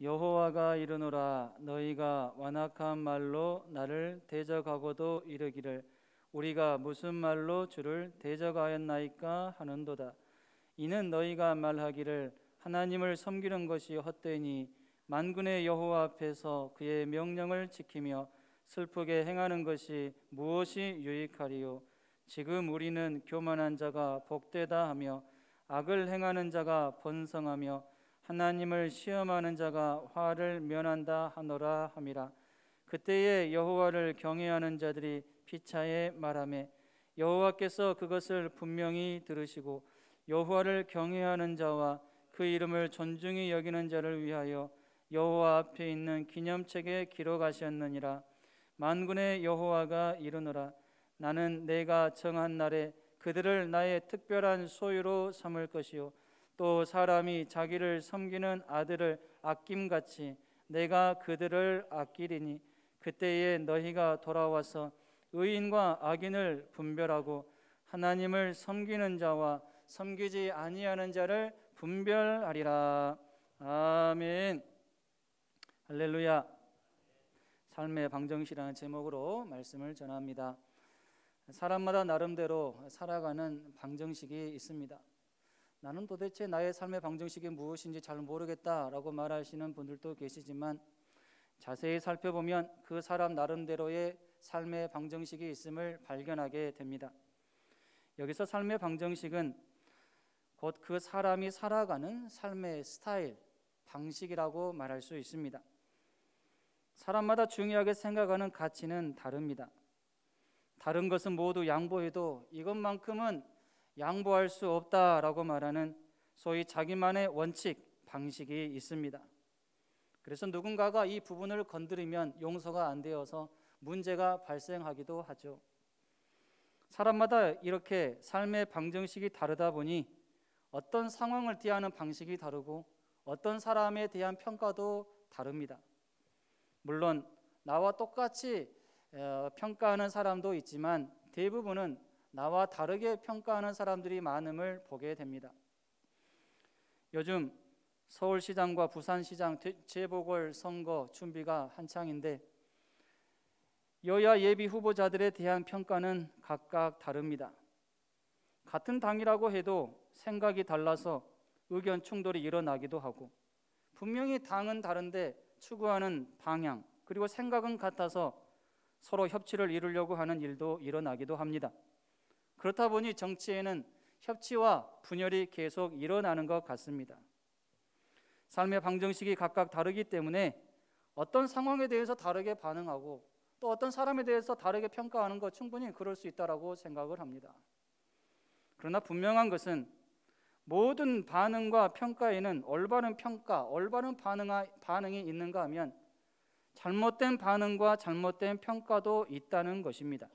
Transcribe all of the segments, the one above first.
여호와가 이르노라 너희가 완악한 말로 나를 대적하고도 이르기를 우리가 무슨 말로 주를 대적하였나이까 하는도다. 이는 너희가 말하기를 하나님을 섬기는 것이 헛되니 만군의 여호와 앞에서 그의 명령을 지키며 슬프게 행하는 것이 무엇이 유익하리요. 지금 우리는 교만한 자가 복되다 하며 악을 행하는 자가 번성하며 하나님을 시험하는 자가 화를 면한다 하노라 함이라. 그때에 여호와를 경외하는 자들이 피차에 말하매 여호와께서 그것을 분명히 들으시고 여호와를 경외하는 자와 그 이름을 존중히 여기는 자를 위하여 여호와 앞에 있는 기념책에 기록하셨느니라. 만군의 여호와가 이르노라 나는 내가 정한 날에 그들을 나의 특별한 소유로 삼을 것이요 또 사람이 자기를 섬기는 아들을 아낌같이 내가 그들을 아끼리니 그때에 너희가 돌아와서 의인과 악인을 분별하고 하나님을 섬기는 자와 섬기지 아니하는 자를 분별하리라. 아멘. 할렐루야. 삶의 방정식이라는 제목으로 말씀을 전합니다. 사람마다 나름대로 살아가는 방정식이 있습니다. 나는 도대체 나의 삶의 방정식이 무엇인지 잘 모르겠다라고 말하시는 분들도 계시지만 자세히 살펴보면 그 사람 나름대로의 삶의 방정식이 있음을 발견하게 됩니다. 여기서 삶의 방정식은 곧 그 사람이 살아가는 삶의 스타일, 방식이라고 말할 수 있습니다. 사람마다 중요하게 생각하는 가치는 다릅니다. 다른 것은 모두 양보해도 이것만큼은 양보할 수 없다라고 말하는 소위 자기만의 원칙, 방식이 있습니다. 그래서 누군가가 이 부분을 건드리면 용서가 안 되어서 문제가 발생하기도 하죠. 사람마다 이렇게 삶의 방정식이 다르다 보니 어떤 상황을 대하는 방식이 다르고 어떤 사람에 대한 평가도 다릅니다. 물론 나와 똑같이 평가하는 사람도 있지만 대부분은 나와 다르게 평가하는 사람들이 많음을 보게 됩니다. 요즘 서울시장과 부산시장 재보궐 선거 준비가 한창인데 여야 예비 후보자들에 대한 평가는 각각 다릅니다. 같은 당이라고 해도 생각이 달라서 의견 충돌이 일어나기도 하고 분명히 당은 다른데 추구하는 방향 그리고 생각은 같아서 서로 협치를 이루려고 하는 일도 일어나기도 합니다. 그렇다 보니 정치에는 협치와 분열이 계속 일어나는 것 같습니다. 삶의 방정식이 각각 다르기 때문에 어떤 상황에 대해서 다르게 반응하고 또 어떤 사람에 대해서 다르게 평가하는 것 충분히 그럴 수 있다고 생각을 합니다. 그러나 분명한 것은 모든 반응과 평가에는 올바른 평가, 올바른 반응이 있는가 하면 잘못된 반응과 잘못된 평가도 있다는 것입니다.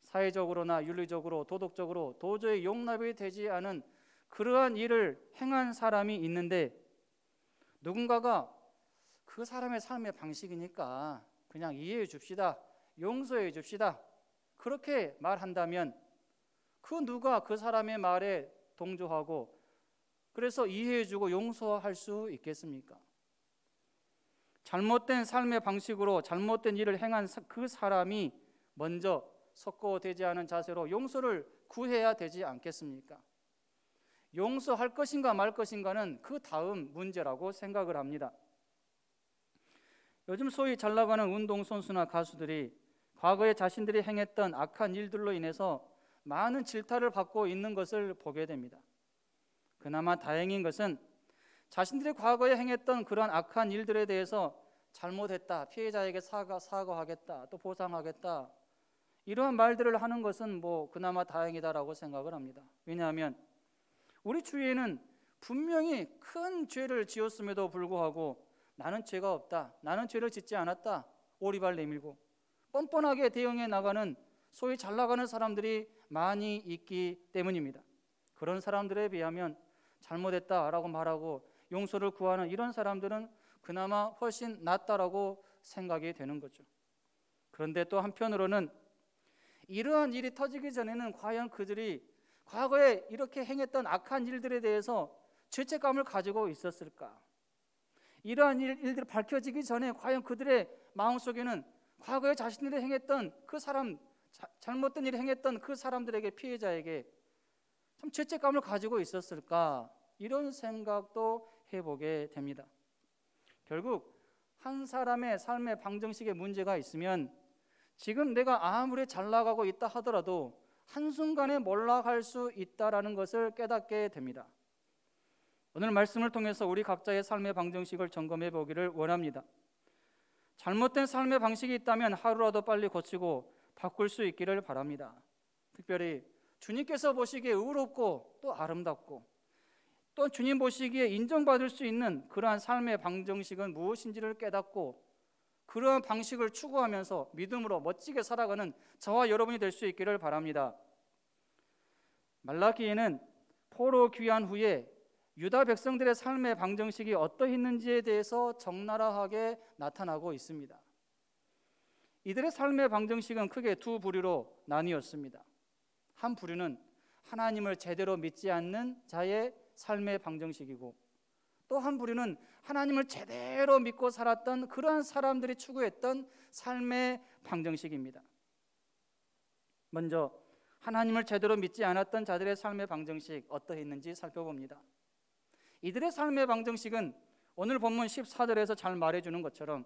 사회적으로나 윤리적으로 도덕적으로 도저히 용납이 되지 않은 그러한 일을 행한 사람이 있는데 누군가가 그 사람의 삶의 방식이니까 그냥 이해해 줍시다, 용서해 줍시다 그렇게 말한다면 그 누가 그 사람의 말에 동조하고 그래서 이해해주고 용서할 수 있겠습니까? 잘못된 삶의 방식으로 잘못된 일을 행한 그 사람이 먼저 석고되지 않은 자세로 용서를 구해야 되지 않겠습니까? 용서할 것인가 말 것인가는 그 다음 문제라고 생각을 합니다. 요즘 소위 잘 나가는 운동선수나 가수들이 과거에 자신들이 행했던 악한 일들로 인해서 많은 질타를 받고 있는 것을 보게 됩니다. 그나마 다행인 것은 자신들이 과거에 행했던 그런 악한 일들에 대해서 잘못했다, 피해자에게 사과하겠다, 또 보상하겠다 이러한 말들을 하는 것은 그나마 다행이다라고 생각을 합니다. 왜냐하면 우리 주위에는 분명히 큰 죄를 지었음에도 불구하고 나는 죄가 없다, 나는 죄를 짓지 않았다 오리발 내밀고 뻔뻔하게 대응해 나가는 소위 잘 나가는 사람들이 많이 있기 때문입니다. 그런 사람들에 비하면 잘못했다라고 말하고 용서를 구하는 이런 사람들은 그나마 훨씬 낫다라고 생각이 되는 거죠. 그런데 또 한편으로는 이러한 일이 터지기 전에는 과연 그들이 과거에 이렇게 행했던 악한 일들에 대해서 죄책감을 가지고 있었을까? 이러한 일들이 밝혀지기 전에 과연 그들의 마음속에는 과거에 자신들이 행했던 그 사람, 잘못된 일을 행했던 그 사람들에게, 피해자에게 참 죄책감을 가지고 있었을까, 이런 생각도 해보게 됩니다. 결국 한 사람의 삶의 방정식에 문제가 있으면 지금 내가 아무리 잘 나가고 있다 하더라도 한순간에 몰락할 수 있다는 것을 깨닫게 됩니다. 오늘 말씀을 통해서 우리 각자의 삶의 방정식을 점검해 보기를 원합니다. 잘못된 삶의 방식이 있다면 하루라도 빨리 고치고 바꿀 수 있기를 바랍니다. 특별히 주님께서 보시기에 의롭고 또 아름답고 또 주님 보시기에 인정받을 수 있는 그러한 삶의 방정식은 무엇인지를 깨닫고 그러한 방식을 추구하면서 믿음으로 멋지게 살아가는 저와 여러분이 될 수 있기를 바랍니다. 말라기에는 포로 귀환 후에 유다 백성들의 삶의 방정식이 어떠했는지에 대해서 적나라하게 나타나고 있습니다. 이들의 삶의 방정식은 크게 두 부류로 나뉘었습니다. 한 부류는 하나님을 제대로 믿지 않는 자의 삶의 방정식이고, 또 한 부류는 하나님을 제대로 믿고 살았던 그러한 사람들이 추구했던 삶의 방정식입니다. 먼저 하나님을 제대로 믿지 않았던 자들의 삶의 방정식 어떠했는지 살펴봅니다. 이들의 삶의 방정식은 오늘 본문 14절에서 잘 말해주는 것처럼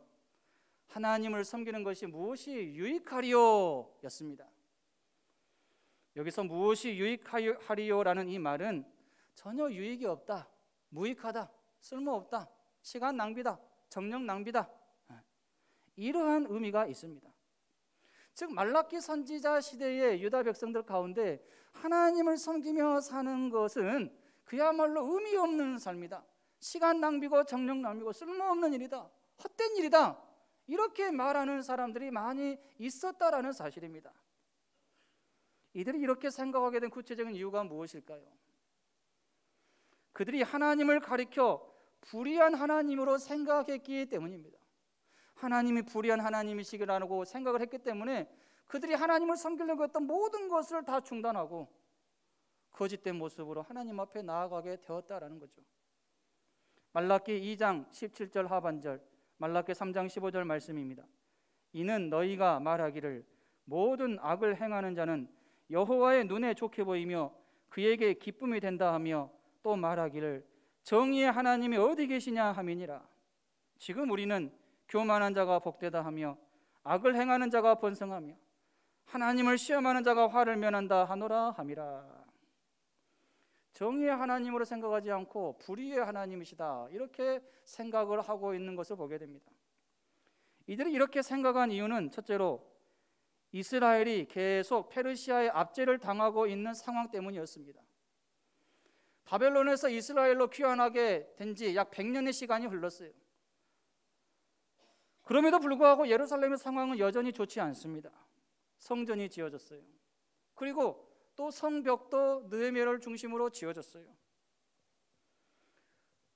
하나님을 섬기는 것이 무엇이 유익하리요 였습니다. 여기서 무엇이 유익하리요라는 이 말은 전혀 유익이 없다, 무익하다, 쓸모없다, 시간 낭비다, 정력 낭비다, 이러한 의미가 있습니다. 즉 말라기 선지자 시대의 유다 백성들 가운데 하나님을 섬기며 사는 것은 그야말로 의미 없는 삶이다, 시간 낭비고 정력 낭비고 쓸모없는 일이다, 헛된 일이다, 이렇게 말하는 사람들이 많이 있었다라는 사실입니다. 이들이 이렇게 생각하게 된 구체적인 이유가 무엇일까요? 그들이 하나님을 가리켜 불의한 하나님으로 생각했기 때문입니다. 하나님이 불의한 하나님이시라고 생각을 했기 때문에 그들이 하나님을 섬기려고 했던 모든 것을 다 중단하고 거짓된 모습으로 하나님 앞에 나아가게 되었다라는 거죠. 말라기 2장 17절 하반절, 말라기 3장 15절 말씀입니다. 이는 너희가 말하기를 모든 악을 행하는 자는 여호와의 눈에 좋게 보이며 그에게 기쁨이 된다 하며, 또 말하기를 정의의 하나님이 어디 계시냐 함이니라. 지금 우리는 교만한 자가 복되다 하며 악을 행하는 자가 번성하며 하나님을 시험하는 자가 화를 면한다 하노라 함이라. 정의의 하나님으로 생각하지 않고 불의의 하나님이시다, 이렇게 생각을 하고 있는 것을 보게 됩니다. 이들이 이렇게 생각한 이유는 첫째로 이스라엘이 계속 페르시아의 압제를 당하고 있는 상황 때문이었습니다. 바벨론에서 이스라엘로 귀환하게 된 지 약 100년의 시간이 흘렀어요. 그럼에도 불구하고 예루살렘의 상황은 여전히 좋지 않습니다. 성전이 지어졌어요. 그리고 또 성벽도 느헤미야를 중심으로 지어졌어요.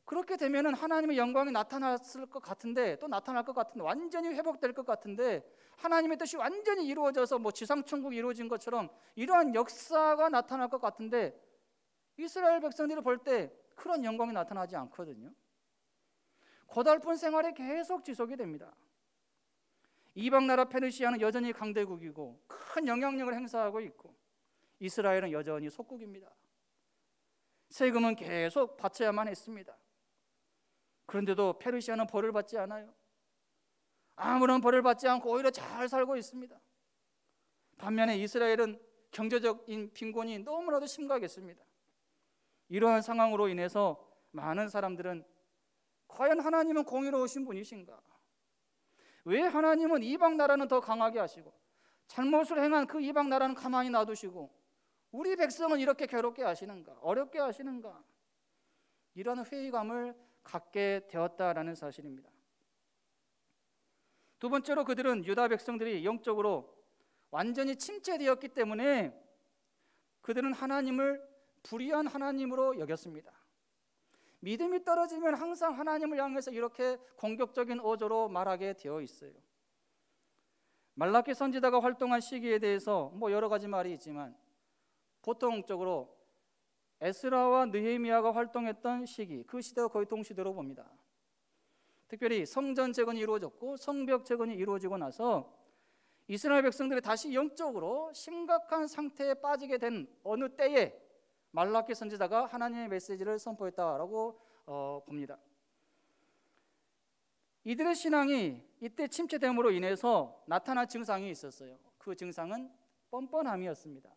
그렇게 되면 하나님의 영광이 나타났을 것 같은데, 또 나타날 것 같은데, 완전히 회복될 것 같은데, 하나님의 뜻이 완전히 이루어져서 지상천국이 이루어진 것처럼 이러한 역사가 나타날 것 같은데, 이스라엘 백성들이 볼 때 그런 영광이 나타나지 않거든요. 고달픈 생활이 계속 지속이 됩니다. 이방 나라 페르시아는 여전히 강대국이고 큰 영향력을 행사하고 있고, 이스라엘은 여전히 속국입니다. 세금은 계속 바쳐야만 했습니다. 그런데도 페르시아는 벌을 받지 않아요. 아무런 벌을 받지 않고 오히려 잘 살고 있습니다. 반면에 이스라엘은 경제적인 빈곤이 너무나도 심각했습니다. 이러한 상황으로 인해서 많은 사람들은 과연 하나님은 공의로우신 분이신가? 왜 하나님은 이방 나라는 더 강하게 하시고 잘못을 행한 그 이방 나라는 가만히 놔두시고 우리 백성은 이렇게 괴롭게 하시는가, 어렵게 하시는가, 이런 회의감을 갖게 되었다라는 사실입니다. 두 번째로 그들은 유다 백성들이 영적으로 완전히 침체되었기 때문에 그들은 하나님을 불의한 하나님으로 여겼습니다. 믿음이 떨어지면 항상 하나님을 향해서 이렇게 공격적인 어조로 말하게 되어 있어요. 말라기 선지자가 활동한 시기에 대해서 여러 가지 말이 있지만 보통적으로 에스라와 느헤미야가 활동했던 시기, 그 시대가 거의 동시대로 봅니다. 특별히 성전 재건이 이루어졌고 성벽 재건이 이루어지고 나서 이스라엘 백성들이 다시 영적으로 심각한 상태에 빠지게 된 어느 때에 말라기 선지자가 하나님의 메시지를 선포했다라고 봅니다. 이들의 신앙이 이때 침체됨으로 인해서 나타난 증상이 있었어요. 그 증상은 뻔뻔함이었습니다.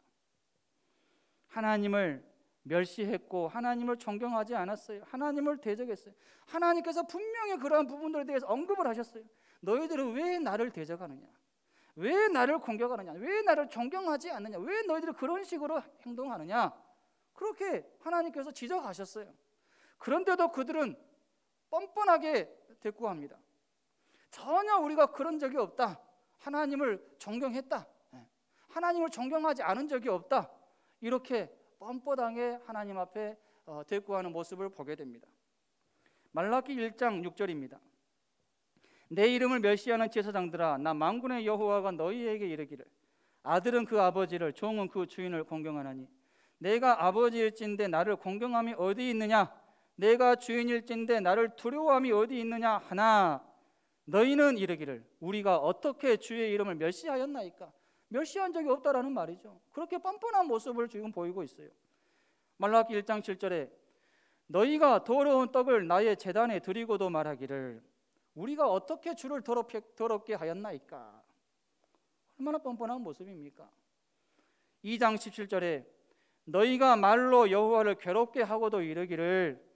하나님을 멸시했고 하나님을 존경하지 않았어요. 하나님을 대적했어요. 하나님께서 분명히 그러한 부분들에 대해서 언급을 하셨어요. 너희들은 왜 나를 대적하느냐? 왜 나를 공격하느냐? 왜 나를 존경하지 않느냐? 왜 너희들이 그런 식으로 행동하느냐? 그렇게 하나님께서 지적하셨어요. 그런데도 그들은 뻔뻔하게 대꾸합니다. 전혀 우리가 그런 적이 없다. 하나님을 존경했다. 하나님을 존경하지 않은 적이 없다. 이렇게 뻔뻔하게 하나님 앞에 대꾸하는 모습을 보게 됩니다. 말라기 1장 6절입니다. 내 이름을 멸시하는 제사장들아, 나 만군의 여호와가 너희에게 이르기를 아들은 그 아버지를 종은 그 주인을 공경하나니 내가 아버지일진데 나를 공경함이 어디 있느냐? 내가 주인일진데 나를 두려워함이 어디 있느냐 하나 너희는 이르기를 우리가 어떻게 주의 이름을 멸시하였나이까? 멸시한 적이 없다라는 말이죠. 그렇게 뻔뻔한 모습을 지금 보이고 있어요. 말라기 1장 7절에 너희가 더러운 떡을 나의 제단에 드리고도 말하기를 우리가 어떻게 주를 더럽게 하였나이까? 얼마나 뻔뻔한 모습입니까? 2장 17절에 너희가 말로 여호와를 괴롭게 하고도 이르기를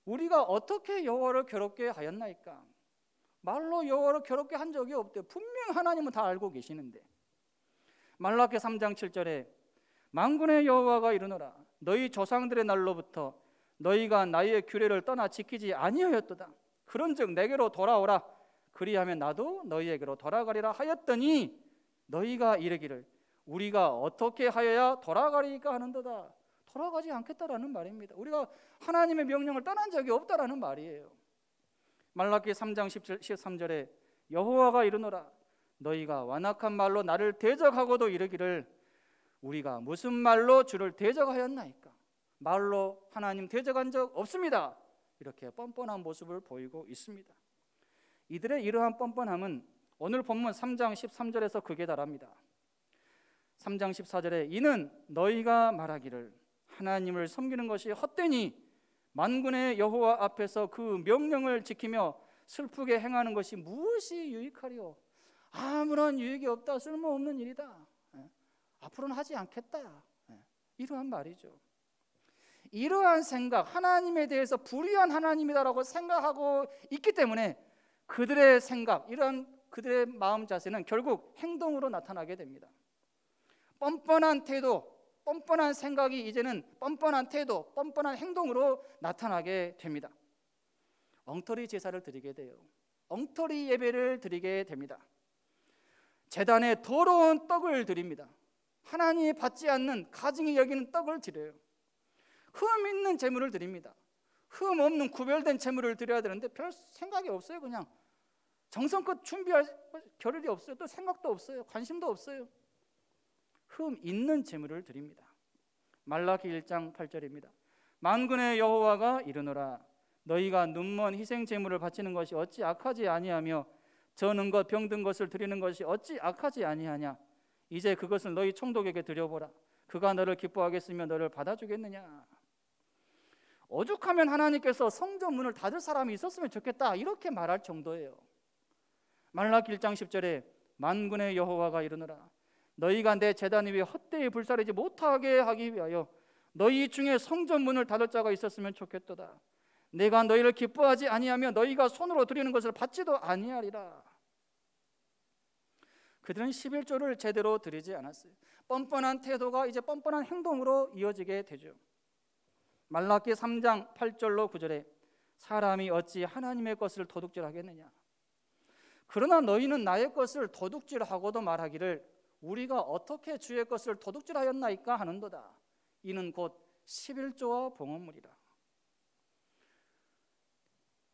우리가 어떻게 여호와를 괴롭게 하였나이까? 말로 여호와를 괴롭게 한 적이 없대요. 분명히 하나님은 다 알고 계시는데. 말라기 3장 7절에 만군의 여호와가 이르노라 너희 조상들의 날로부터 너희가 나의 규례를 떠나 지키지 아니하였도다. 그런즉 내게로 돌아오라. 그리하면 나도 너희에게로 돌아가리라 하였더니 너희가 이르기를 우리가 어떻게 하여야 돌아가리까 하는도다. 돌아가지 않겠다라는 말입니다. 우리가 하나님의 명령을 떠난 적이 없다라는 말이에요. 말라기 3장 13절에 여호와가 이르노라 너희가 완악한 말로 나를 대적하고도 이르기를 우리가 무슨 말로 주를 대적하였나이까? 말로 하나님 대적한 적 없습니다. 이렇게 뻔뻔한 모습을 보이고 있습니다. 이들의 이러한 뻔뻔함은 오늘 본문 3장 13절에서 극에 달합니다. 3장 14절에 이는 너희가 말하기를 하나님을 섬기는 것이 헛되니 만군의 여호와 앞에서 그 명령을 지키며 슬프게 행하는 것이 무엇이 유익하리요? 아무런 유익이 없다. 쓸모없는 일이다. 앞으로는 하지 않겠다. 이러한 말이죠. 이러한 생각, 하나님에 대해서 불의한 하나님이다라고 생각하고 있기 때문에 그들의 생각, 이러한 그들의 마음 자세는 결국 행동으로 나타나게 됩니다. 뻔뻔한 태도, 뻔뻔한 생각이 이제는 뻔뻔한 태도, 뻔뻔한 행동으로 나타나게 됩니다. 엉터리 제사를 드리게 돼요. 엉터리 예배를 드리게 됩니다. 제단에 더러운 떡을 드립니다. 하나님이 받지 않는 가증히 여기는 떡을 드려요. 흠 있는 제물을 드립니다. 흠 없는 구별된 제물을 드려야 되는데 별 생각이 없어요. 그냥 정성껏 준비할 겨를이 없어요. 또 생각도 없어요. 관심도 없어요. 흠 있는 제물을 드립니다. 말라기 1장 8절입니다. 만군의 여호와가 이르노라 너희가 눈먼 희생 제물을 바치는 것이 어찌 악하지 아니하며 저는 것 병든 것을 드리는 것이 어찌 악하지 아니하냐? 이제 그것을 너희 총독에게 드려보라. 그가 너를 기뻐하겠으며 너를 받아주겠느냐? 오죽하면 하나님께서 성전 문을 닫을 사람이 있었으면 좋겠다 이렇게 말할 정도예요. 말라기 1장 10절에 만군의 여호와가 이르노라 너희가 내 제단 위에 헛되이 불사르지 못하게 하기 위하여 너희 중에 성전 문을 닫을 자가 있었으면 좋겠도다. 내가 너희를 기뻐하지 아니하며 너희가 손으로 드리는 것을 받지도 아니하리라. 그들은 11조를 제대로 드리지 않았어요. 뻔뻔한 태도가 이제 뻔뻔한 행동으로 이어지게 되죠. 말라기 3장 8절로 9절에 사람이 어찌 하나님의 것을 도둑질하겠느냐? 그러나 너희는 나의 것을 도둑질하고도 말하기를 우리가 어떻게 주의 것을 도둑질하였나이까 하는도다. 이는 곧 11조와 봉헌물이라.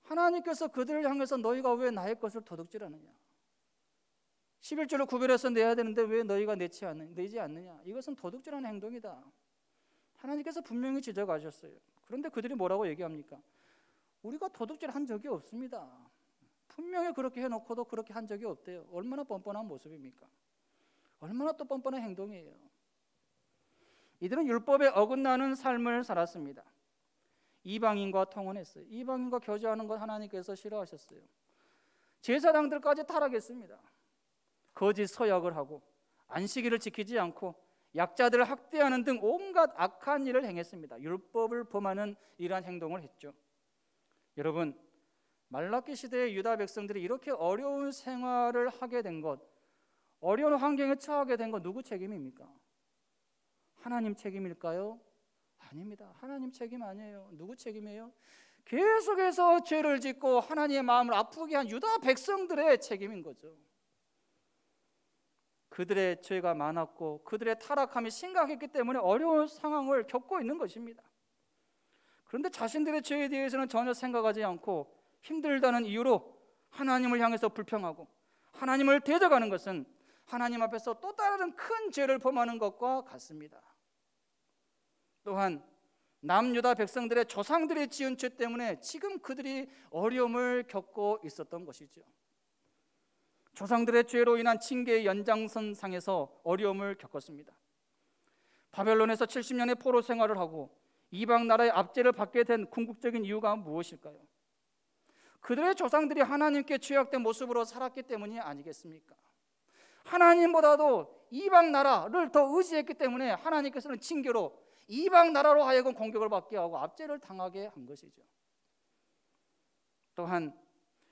하나님께서 그들을 향해서 너희가 왜 나의 것을 도둑질하느냐? 11조를 구별해서 내야 되는데 왜 너희가 내지 않느냐? 이것은 도둑질하는 행동이다. 하나님께서 분명히 지적하셨어요. 그런데 그들이 뭐라고 얘기합니까? 우리가 도둑질한 적이 없습니다. 분명히 그렇게 해놓고도 그렇게 한 적이 없대요. 얼마나 뻔뻔한 모습입니까? 얼마나 또 뻔뻔한 행동이에요. 이들은 율법에 어긋나는 삶을 살았습니다. 이방인과 통혼했어요. 이방인과 교제하는 것 하나님께서 싫어하셨어요. 제사장들까지 타락했습니다. 거짓 서약을 하고 안식일을 지키지 않고 약자들을 학대하는 등 온갖 악한 일을 행했습니다. 율법을 범하는 이러한 행동을 했죠. 여러분, 말라기 시대의 유다 백성들이 이렇게 어려운 생활을 하게 된 것, 어려운 환경에 처하게 된 것 누구 책임입니까? 하나님 책임일까요? 아닙니다. 하나님 책임 아니에요. 누구 책임이에요? 계속해서 죄를 짓고 하나님의 마음을 아프게 한 유다 백성들의 책임인 거죠. 그들의 죄가 많았고 그들의 타락함이 심각했기 때문에 어려운 상황을 겪고 있는 것입니다. 그런데 자신들의 죄에 대해서는 전혀 생각하지 않고 힘들다는 이유로 하나님을 향해서 불평하고 하나님을 대적하는 것은 하나님 앞에서 또 다른 큰 죄를 범하는 것과 같습니다. 또한 남유다 백성들의 조상들이 지은 죄 때문에 지금 그들이 어려움을 겪고 있었던 것이죠. 조상들의 죄로 인한 징계의 연장선상에서 어려움을 겪었습니다. 바벨론에서 70년의 포로 생활을 하고 이방 나라의 압제를 받게 된 궁극적인 이유가 무엇일까요? 그들의 조상들이 하나님께 죄악된 모습으로 살았기 때문이 아니겠습니까? 하나님보다도 이방 나라를 더 의지했기 때문에 하나님께서는 징계로 이방 나라로 하여금 공격을 받게 하고 압제를 당하게 한 것이죠. 또한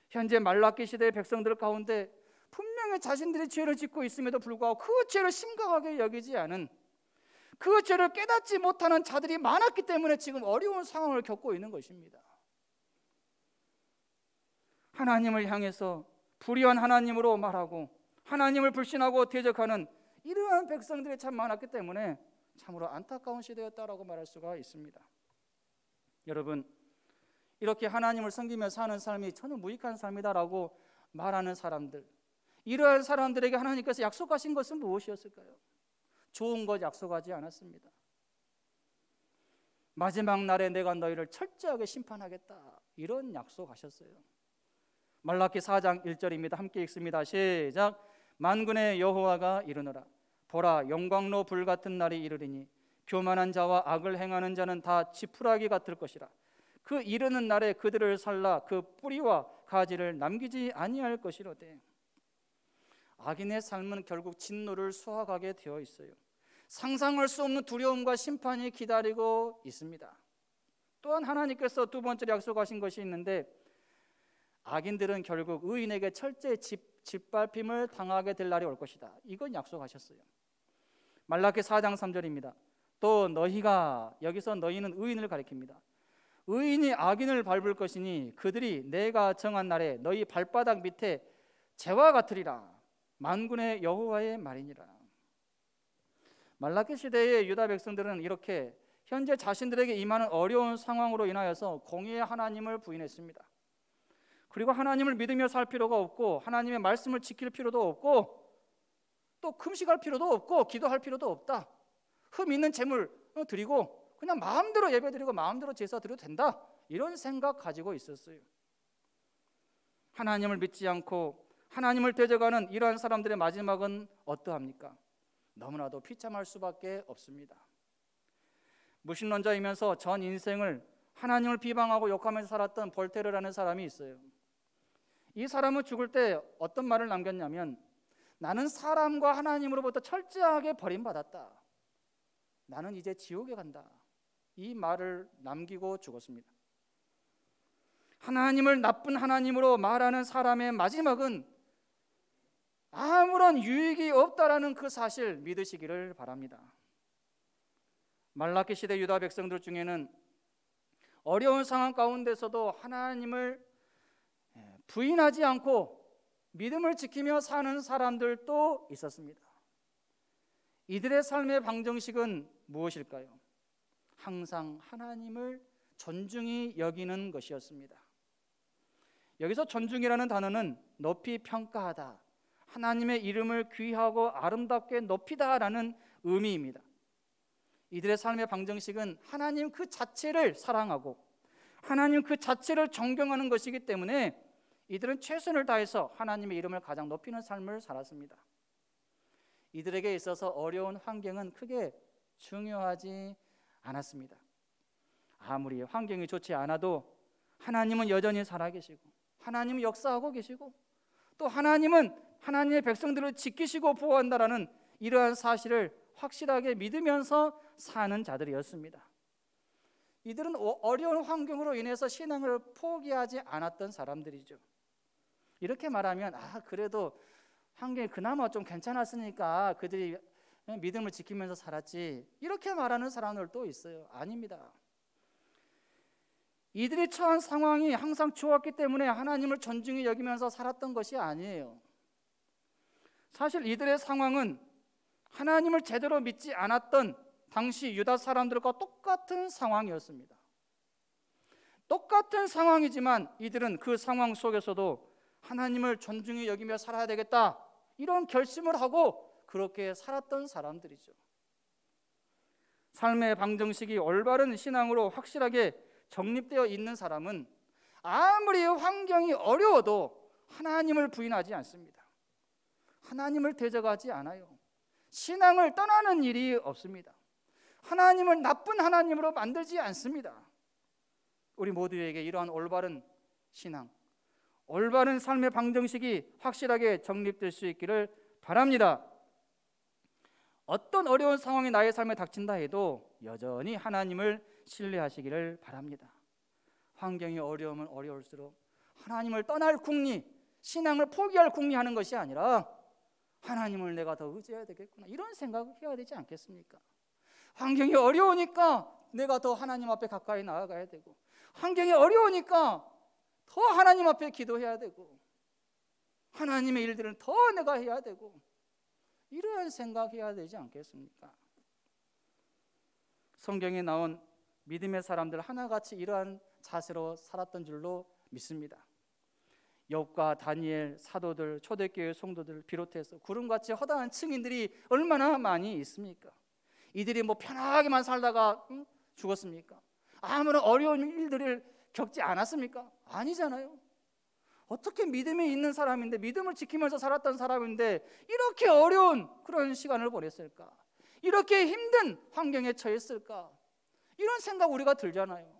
현재 말라기 시대의 백성들 가운데 분명히 자신들이 죄를 짓고 있음에도 불구하고 그 죄를 심각하게 여기지 않은, 그 죄를 깨닫지 못하는 자들이 많았기 때문에 지금 어려운 상황을 겪고 있는 것입니다. 하나님을 향해서 불의한 하나님으로 말하고 하나님을 불신하고 대적하는 이러한 백성들이 참 많았기 때문에 참으로 안타까운 시대였다라고 말할 수가 있습니다. 여러분, 이렇게 하나님을 섬기며 사는 삶이 저는 무익한 삶이다라고 말하는 사람들, 이러한 사람들에게 하나님께서 약속하신 것은 무엇이었을까요? 좋은 것 약속하지 않았습니다. 마지막 날에 내가 너희를 철저하게 심판하겠다, 이런 약속하셨어요. 말라기 4장 1절입니다. 함께 읽습니다. 시작. 만군의 여호와가 이르노라. 보라, 영광로 불같은 날이 이르리니 교만한 자와 악을 행하는 자는 다 지푸라기 같을 것이라. 그 이르는 날에 그들을 살라 그 뿌리와 가지를 남기지 아니할 것이로되. 악인의 삶은 결국 진노를 수확하게 되어 있어요. 상상할 수 없는 두려움과 심판이 기다리고 있습니다. 또한 하나님께서 두 번째로 약속하신 것이 있는데, 악인들은 결국 의인에게 철저히 짓밟힘을 당하게 될 날이 올 것이다. 이건 약속하셨어요. 말라기 4장 3절입니다. 또 너희가, 여기서 너희는 의인을 가리킵니다. 의인이 악인을 밟을 것이니 그들이 내가 정한 날에 너희 발바닥 밑에 재와 같으리라. 만군의 여호와의 말이니라. 말라기 시대의 유다 백성들은 이렇게 현재 자신들에게 임하는 어려운 상황으로 인하여서 공의의 하나님을 부인했습니다. 그리고 하나님을 믿으며 살 필요가 없고 하나님의 말씀을 지킬 필요도 없고 또 금식할 필요도 없고 기도할 필요도 없다. 흠 있는 재물 드리고 그냥 마음대로 예배드리고 마음대로 제사 드려도 된다, 이런 생각 가지고 있었어요. 하나님을 믿지 않고 하나님을 대적하는 이러한 사람들의 마지막은 어떠합니까? 너무나도 비참할 수밖에 없습니다. 무신론자이면서 전 인생을 하나님을 비방하고 욕하면서 살았던 볼테르라는 사람이 있어요. 이 사람은 죽을 때 어떤 말을 남겼냐면, 나는 사람과 하나님으로부터 철저하게 버림받았다. 나는 이제 지옥에 간다. 이 말을 남기고 죽었습니다. 하나님을 나쁜 하나님으로 말하는 사람의 마지막은 아무런 유익이 없다라는 그 사실 믿으시기를 바랍니다. 말라기 시대 유다 백성들 중에는 어려운 상황 가운데서도 하나님을 부인하지 않고 믿음을 지키며 사는 사람들도 있었습니다. 이들의 삶의 방정식은 무엇일까요? 항상 하나님을 존중히 여기는 것이었습니다. 여기서 존중이라는 단어는 높이 평가하다, 하나님의 이름을 귀하고 아름답게 높이다라는 의미입니다. 이들의 삶의 방정식은 하나님 그 자체를 사랑하고 하나님 그 자체를 존경하는 것이기 때문에 이들은 최선을 다해서 하나님의 이름을 가장 높이는 삶을 살았습니다. 이들에게 있어서 어려운 환경은 크게 중요하지 않았습니다. 아무리 환경이 좋지 않아도 하나님은 여전히 살아계시고, 하나님은 역사하고 계시고, 또 하나님은 하나님의 백성들을 지키시고 보호한다라는 이러한 사실을 확실하게 믿으면서 사는 자들이었습니다. 이들은 어려운 환경으로 인해서 신앙을 포기하지 않았던 사람들이죠. 이렇게 말하면 그래도 환경이 그나마 좀 괜찮았으니까 그들이 믿음을 지키면서 살았지, 이렇게 말하는 사람들도 있어요. 아닙니다. 이들이 처한 상황이 항상 좋았기 때문에 하나님을 존중히 여기면서 살았던 것이 아니에요. 사실 이들의 상황은 하나님을 제대로 믿지 않았던 당시 유다 사람들과 똑같은 상황이었습니다. 똑같은 상황이지만 이들은 그 상황 속에서도 하나님을 존중히 여기며 살아야 되겠다, 이런 결심을 하고 그렇게 살았던 사람들이죠. 삶의 방정식이 올바른 신앙으로 확실하게 정립되어 있는 사람은 아무리 환경이 어려워도 하나님을 부인하지 않습니다. 하나님을 대적하지 않아요. 신앙을 떠나는 일이 없습니다. 하나님을 나쁜 하나님으로 만들지 않습니다. 우리 모두에게 이러한 올바른 신앙, 올바른 삶의 방정식이 확실하게 정립될 수 있기를 바랍니다. 어떤 어려운 상황이 나의 삶에 닥친다 해도 여전히 하나님을 신뢰하시기를 바랍니다. 환경이 어려우면 어려울수록 하나님을 떠날 궁리, 신앙을 포기할 궁리하는 것이 아니라 하나님을 내가 더 의지해야 되겠구나, 이런 생각을 해야 되지 않겠습니까? 환경이 어려우니까 내가 더 하나님 앞에 가까이 나아가야 되고, 환경이 어려우니까 더 하나님 앞에 기도해야 되고, 하나님의 일들은 더 내가 해야 되고, 이러한 생각해야 되지 않겠습니까? 성경에 나온 믿음의 사람들 하나같이 이러한 자세로 살았던 줄로 믿습니다. 욥과 다니엘, 사도들, 초대교회 성도들 비롯해서 구름같이 허다한 증인들이 얼마나 많이 있습니까? 이들이 편하게만 살다가 죽었습니까? 아무런 어려운 일들을 겪지 않았습니까? 아니잖아요. 어떻게 믿음이 있는 사람인데, 믿음을 지키면서 살았던 사람인데 이렇게 어려운 그런 시간을 보냈을까? 이렇게 힘든 환경에 처했을까? 이런 생각 우리가 들잖아요.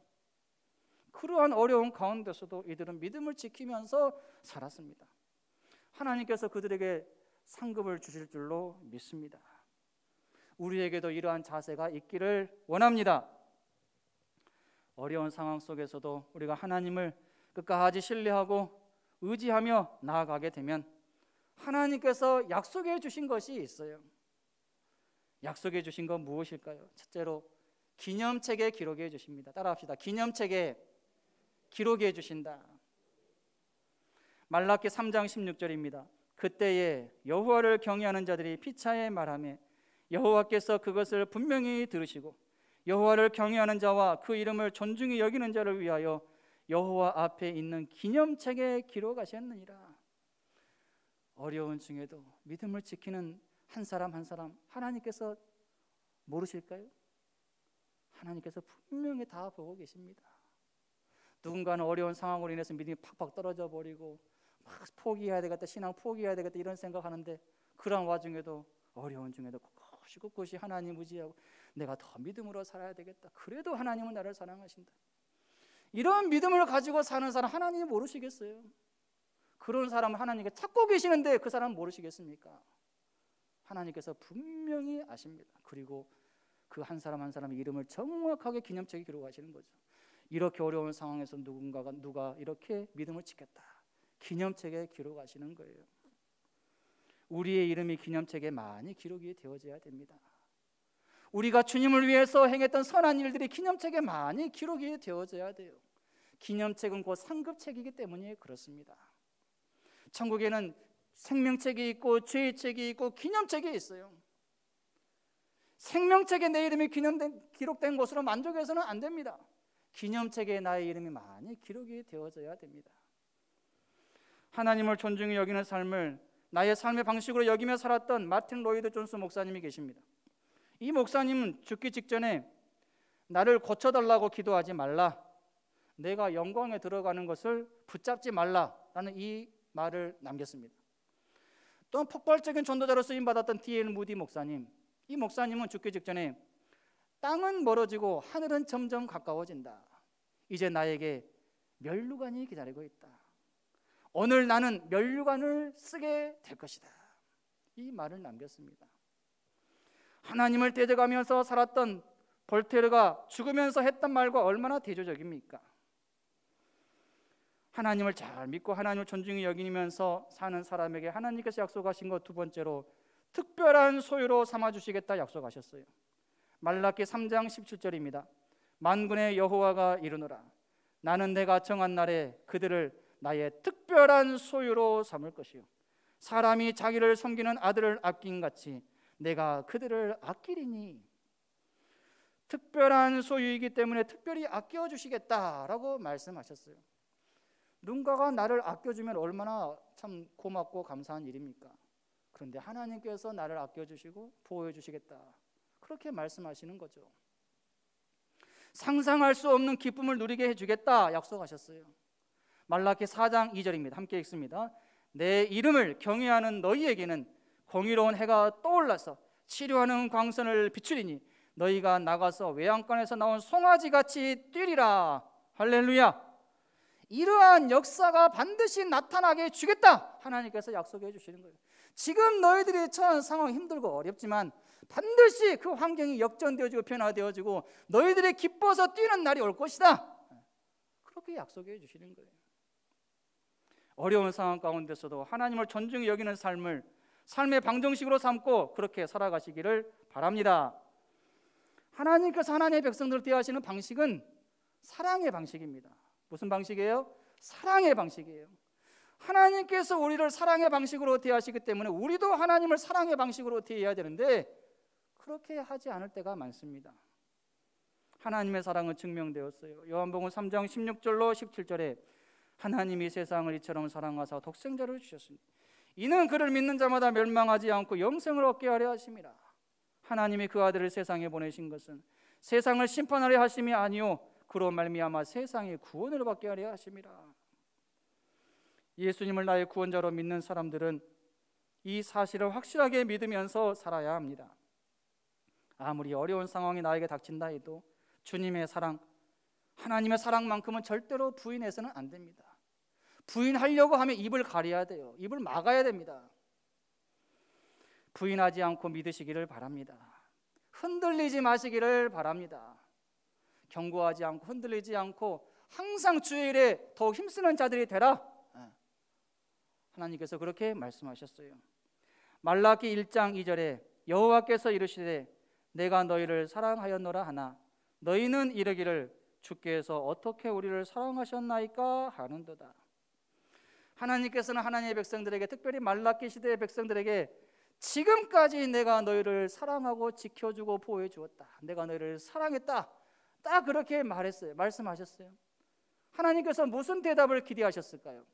그러한 어려운 가운데서도 이들은 믿음을 지키면서 살았습니다. 하나님께서 그들에게 상급을 주실 줄로 믿습니다. 우리에게도 이러한 자세가 있기를 원합니다. 어려운 상황 속에서도 우리가 하나님을 끝까지 신뢰하고 의지하며 나아가게 되면 하나님께서 약속해 주신 것이 있어요. 약속해 주신 건 무엇일까요? 첫째로 기념책에 기록해 주십니다. 따라합시다. 기념책에 기록해 주신다. 말라기 3장 16절입니다. 그때에 여호와를 경외하는 자들이 피차에 말하며 여호와께서 그것을 분명히 들으시고 여호와를 경외하는 자와 그 이름을 존중히 여기는 자를 위하여 여호와 앞에 있는 기념책에 기록하셨느니라. 어려운 중에도 믿음을 지키는 한 사람 한 사람 하나님께서 모르실까요? 하나님께서 분명히 다 보고 계십니다. 누군가는 어려운 상황으로 인해서 믿음이 팍팍 떨어져 버리고 막 포기해야 되겠다, 신앙 포기해야 되겠다, 이런 생각하는데 그런 와중에도 어려운 중에도 꿋꿋이 하나님 의지하고 내가 더 믿음으로 살아야 되겠다, 그래도 하나님은 나를 사랑하신다, 이런 믿음을 가지고 사는 사람 하나님이 모르시겠어요? 그런 사람은 하나님께 찾고 계시는데 그 사람은 모르시겠습니까? 하나님께서 분명히 아십니다. 그리고 그 한 사람 한 사람의 이름을 정확하게 기념책에 기록하시는 거죠. 이렇게 어려운 상황에서 누가 이렇게 믿음을 지켰다, 기념책에 기록하시는 거예요. 우리의 이름이 기념책에 많이 기록이 되어져야 됩니다. 우리가 주님을 위해서 행했던 선한 일들이 기념책에 많이 기록이 되어져야 돼요. 기념책은 곧 상급책이기 때문에 그렇습니다. 천국에는 생명책이 있고 죄의 책이 있고 기념책이 있어요. 생명책에 내 이름이 기록된 것으로 만족해서는 안 됩니다. 기념책에 나의 이름이 많이 기록이 되어져야 됩니다. 하나님을 존중히 여기는 삶을 나의 삶의 방식으로 여기며 살았던 마틴 로이드 존스 목사님이 계십니다. 이 목사님은 죽기 직전에 나를 고쳐달라고 기도하지 말라, 내가 영광에 들어가는 것을 붙잡지 말라 라는 이 말을 남겼습니다. 또 폭발적인 전도자로 쓰임받았던 D.L. 무디 목사님, 이 목사님은 죽기 직전에 땅은 멀어지고 하늘은 점점 가까워진다. 이제 나에게 면류관이 기다리고 있다. 오늘 나는 면류관을 쓰게 될 것이다. 이 말을 남겼습니다. 하나님을 대적하면서 살았던 볼테르가 죽으면서 했던 말과 얼마나 대조적입니까? 하나님을 잘 믿고 하나님을 존중히 여기면서 사는 사람에게 하나님께서 약속하신 것 두 번째로 특별한 소유로 삼아주시겠다 약속하셨어요. 말라기 3장 17절입니다. 만군의 여호와가 이르노라 나는 내가 정한 날에 그들을 나의 특별한 소유로 삼을 것이요 사람이 자기를 섬기는 아들을 아낀 같이 내가 그들을 아끼리니. 특별한 소유이기 때문에 특별히 아껴주시겠다라고 말씀하셨어요. 누군가가 나를 아껴주면 얼마나 참 고맙고 감사한 일입니까? 그런데 하나님께서 나를 아껴주시고 보호해주시겠다 그렇게 말씀하시는 거죠. 상상할 수 없는 기쁨을 누리게 해주겠다 약속하셨어요. 말라기 4장 2절입니다. 함께 읽습니다. 내 이름을 경외하는 너희에게는 공의로운 해가 떠올라서 치료하는 광선을 비추리니 너희가 나가서 외양간에서 나온 송아지같이 뛰리라. 할렐루야. 이러한 역사가 반드시 나타나게 주겠다 하나님께서 약속해 주시는 거예요. 지금 너희들이 처한 상황 힘들고 어렵지만 반드시 그 환경이 역전되어지고 변화되어지고 너희들이 기뻐서 뛰는 날이 올 것이다. 그렇게 약속해 주시는 거예요. 어려운 상황 가운데서도 하나님을 존중히 여기는 삶을 삶의 방정식으로 삼고 그렇게 살아가시기를 바랍니다. 하나님께서 하나님의 백성들을 대하시는 방식은 사랑의 방식입니다. 무슨 방식이에요? 사랑의 방식이에요. 하나님께서 우리를 사랑의 방식으로 대하시기 때문에 우리도 하나님을 사랑의 방식으로 대해야 되는데 그렇게 하지 않을 때가 많습니다. 하나님의 사랑은 증명되었어요. 요한복음 3장 16절로 17절에 하나님이 세상을 이처럼 사랑하사 독생자를 주셨으니 이는 그를 믿는 자마다 멸망하지 않고 영생을 얻게 하려 하심이라. 하나님이 그 아들을 세상에 보내신 것은 세상을 심판하려 하심이 아니요 그로 말미암아 세상의 구원을 받게 하려 하심이라. 예수님을 나의 구원자로 믿는 사람들은 이 사실을 확실하게 믿으면서 살아야 합니다. 아무리 어려운 상황이 나에게 닥친다 해도 주님의 사랑, 하나님의 사랑만큼은 절대로 부인해서는 안 됩니다. 부인하려고 하면 입을 가려야 돼요. 입을 막아야 됩니다. 부인하지 않고 믿으시기를 바랍니다. 흔들리지 마시기를 바랍니다. 경고하지 않고 흔들리지 않고 항상 주의 일에 더 힘쓰는 자들이 되라. 하나님께서 그렇게 말씀하셨어요. 말라기 1장 2절에 여호와께서 이르시되 내가 너희를 사랑하였노라 하나 너희는 이르기를 주께서 어떻게 우리를 사랑하셨나이까 하는도다. 하나님께서는 하나님의 백성들에게 특별히 말라기 시대의 백성들에게 지금까지 내가 너희를 사랑하고 지켜주고 보호해 주었다. 내가 너희를 사랑했다. 딱 그렇게 말씀하셨어요. 하나님께서 무슨 대답을 기대하셨을까요?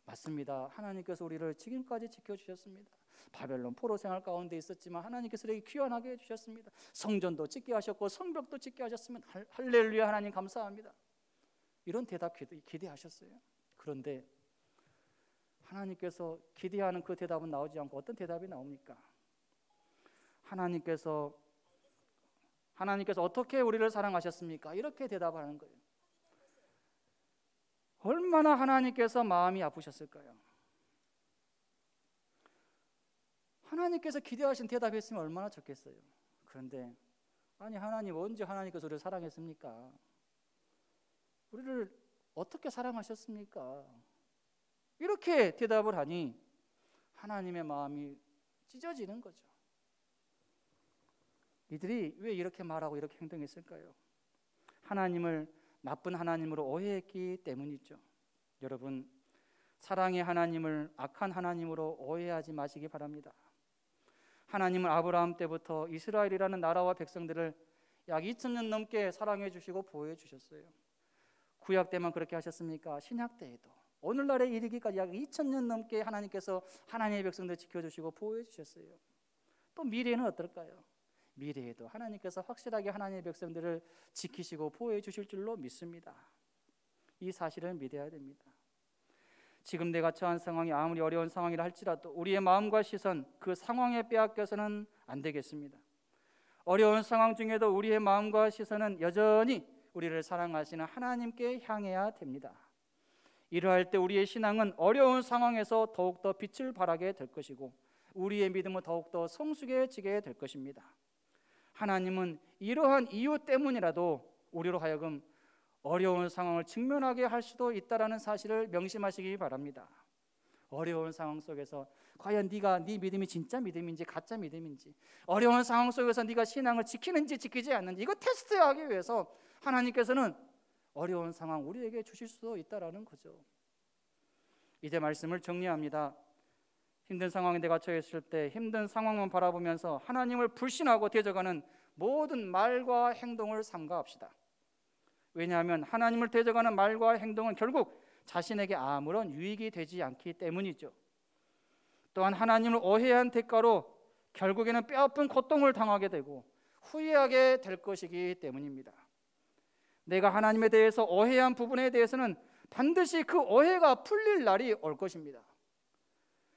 맞습니다. 하나님께서 우리를 지금까지 지켜주셨습니다. 바벨론 포로 생활 가운데 있었지만 하나님께서 우리에게 귀환하게 해주셨습니다. 성전도 짓게 하셨고 성벽도 짓게 하셨습니다. 할렐루야 하나님 감사합니다. 이런 대답 기대하셨어요. 그런데 하나님께서 기대하는 그 대답은 나오지 않고 어떤 대답이 나옵니까? 하나님께서 어떻게 우리를 사랑하셨습니까? 이렇게 대답하는 거예요. 얼마나 하나님께서 마음이 아프셨을까요? 하나님께서 기대하신 대답했으면 얼마나 좋겠어요. 그런데 아니 하나님 언제 하나님께서 우리를 사랑했습니까? 우리를 어떻게 사랑하셨습니까? 이렇게 대답을 하니 하나님의 마음이 찢어지는 거죠. 이들이 왜 이렇게 말하고 이렇게 행동했을까요? 하나님을 나쁜 하나님으로 오해했기 때문이죠. 여러분, 사랑의 하나님을 악한 하나님으로 오해하지 마시기 바랍니다. 하나님은 아브라함 때부터 이스라엘이라는 나라와 백성들을 약 2000년 넘게 사랑해 주시고 보호해 주셨어요. 구약 때만 그렇게 하셨습니까? 신약 때에도 오늘날에 이르기까지 약 2000년 넘게 하나님께서 하나님의 백성들 지켜주시고 보호해 주셨어요. 또 미래는 어떨까요? 미래에도 하나님께서 확실하게 하나님의 백성들을 지키시고 보호해 주실 줄로 믿습니다. 이 사실을 믿어야 됩니다. 지금 내가 처한 상황이 아무리 어려운 상황이라 할지라도 우리의 마음과 시선, 그 상황에 빼앗겨서는 안 되겠습니다. 어려운 상황 중에도 우리의 마음과 시선은 여전히 우리를 사랑하시는 하나님께 향해야 됩니다. 이러할 때 우리의 신앙은 어려운 상황에서 더욱더 빛을 발하게 될 것이고 우리의 믿음은 더욱더 성숙해지게 될 것입니다. 하나님은 이러한 이유 때문이라도 우리로 하여금 어려운 상황을 직면하게 할 수도 있다는 사실을 명심하시기 바랍니다. 어려운 상황 속에서 과연 네 믿음이 진짜 믿음인지 가짜 믿음인지, 어려운 상황 속에서 네가 신앙을 지키는지 지키지 않는지, 이거 테스트하기 위해서 하나님께서는 어려운 상황 우리에게 주실 수도 있다는 거죠. 이제 말씀을 정리합니다. 힘든 상황에 내가 처했을 때 힘든 상황만 바라보면서 하나님을 불신하고 대적하는 모든 말과 행동을 삼가합시다. 왜냐하면 하나님을 대적하는 말과 행동은 결국 자신에게 아무런 유익이 되지 않기 때문이죠. 또한 하나님을 오해한 대가로 결국에는 뼈아픈 고통을 당하게 되고 후회하게 될 것이기 때문입니다. 내가 하나님에 대해서 오해한 부분에 대해서는 반드시 그 오해가 풀릴 날이 올 것입니다.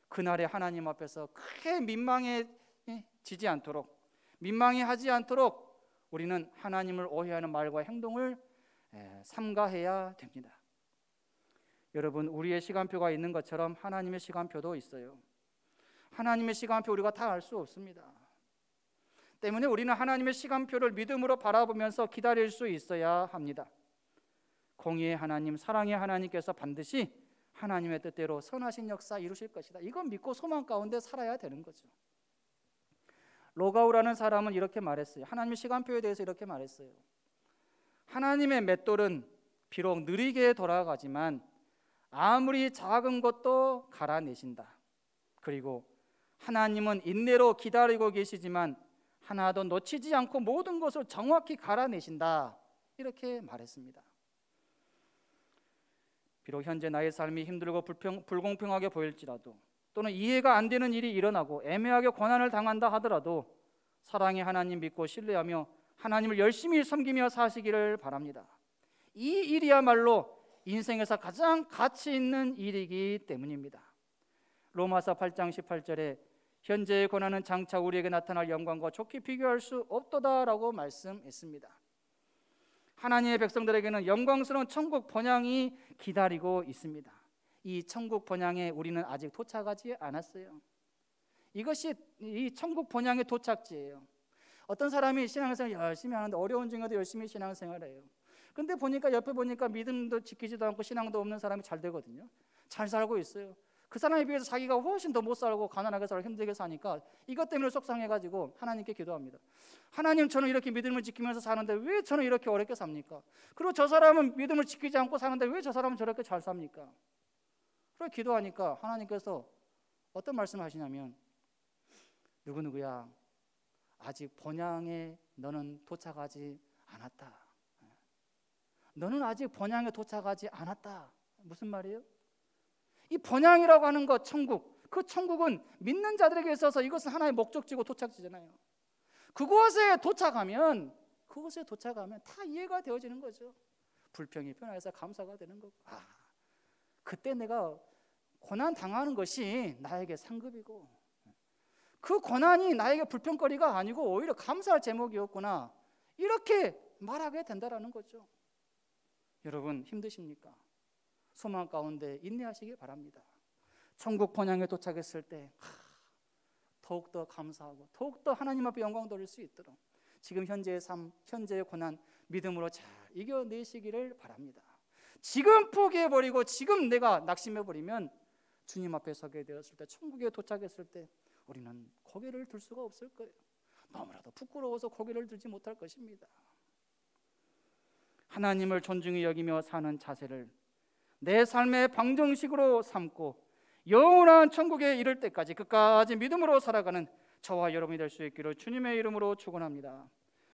그날에 하나님 앞에서 크게 민망해지지 않도록, 민망해하지 않도록 우리는 하나님을 오해하는 말과 행동을 삼가해야 됩니다. 여러분, 우리의 시간표가 있는 것처럼 하나님의 시간표도 있어요. 하나님의 시간표 우리가 다 알 수 없습니다. 때문에 우리는 하나님의 시간표를 믿음으로 바라보면서 기다릴 수 있어야 합니다. 공의의 하나님, 사랑의 하나님께서 반드시 하나님의 뜻대로 선하신 역사 이루실 것이다. 이건 믿고 소망 가운데 살아야 되는 거죠. 로가우라는 사람은 이렇게 말했어요. 하나님의 시간표에 대해서 이렇게 말했어요. 하나님의 맷돌은 비록 느리게 돌아가지만 아무리 작은 것도 갈아내신다. 그리고 하나님은 인내로 기다리고 계시지만 하나도 놓치지 않고 모든 것을 정확히 갈아내신다. 이렇게 말했습니다. 비록 현재 나의 삶이 힘들고 불공평하게 보일지라도, 또는 이해가 안 되는 일이 일어나고 애매하게 고난을 당한다 하더라도 사랑의 하나님 믿고 신뢰하며 하나님을 열심히 섬기며 사시기를 바랍니다. 이 일이야말로 인생에서 가장 가치 있는 일이기 때문입니다. 로마서 8장 18절에 현재의 고난은 장차 우리에게 나타날 영광과 좋게 비교할 수 없도다라고 말씀했습니다. 하나님의 백성들에게는 영광스러운 천국 번향이 기다리고 있습니다. 이 천국 번향에 우리는 아직 도착하지 않았어요. 이것이 이 천국 번향의 도착지예요. 어떤 사람이 신앙생활 열심히 하는데 어려운 중에도 열심히 신앙생활해요. 근데 보니까 옆에 보니까 믿음도 지키지도 않고 신앙도 없는 사람이 잘 되거든요. 잘 살고 있어요. 그 사람에 비해서 자기가 훨씬 더 못 살고 가난하게 살고 힘들게 사니까 이것 때문에 속상해가지고 하나님께 기도합니다. 하나님, 저는 이렇게 믿음을 지키면서 사는데 왜 저는 이렇게 어렵게 삽니까? 그리고 저 사람은 믿음을 지키지 않고 사는데 왜 저 사람은 저렇게 잘 삽니까? 그렇게 기도하니까 하나님께서 어떤 말씀을 하시냐면, 누구누구야, 아직 번향에 너는 도착하지 않았다. 너는 아직 번향에 도착하지 않았다. 무슨 말이에요? 이 번향이라고 하는 것, 천국, 그 천국은 믿는 자들에게 있어서 이것은 하나의 목적지고 도착지잖아요. 그곳에 도착하면 다 이해가 되어지는 거죠. 불평이 변화해서 감사가 되는 거고, 그때 내가 고난 당하는 것이 나에게 상급이고 그 고난이 나에게 불평거리가 아니고 오히려 감사할 제목이었구나, 이렇게 말하게 된다라는 거죠. 여러분, 힘드십니까? 소망 가운데 인내하시기 바랍니다. 천국 번향에 도착했을 때 더욱더 감사하고 더욱더 하나님 앞에 영광 돌릴 수 있도록 지금 현재의 삶, 현재의 고난 믿음으로 잘 이겨내시기를 바랍니다. 지금 포기해버리고 지금 내가 낙심해버리면 주님 앞에 서게 되었을 때, 천국에 도착했을 때 우리는 고개를 들 수가 없을 거예요. 너무나도 부끄러워서 고개를 들지 못할 것입니다. 하나님을 존중히 여기며 사는 자세를 내 삶의 방정식으로 삼고 영원한 천국에 이를 때까지 끝까지 믿음으로 살아가는 저와 여러분이 될 수 있기를 주님의 이름으로 축원합니다.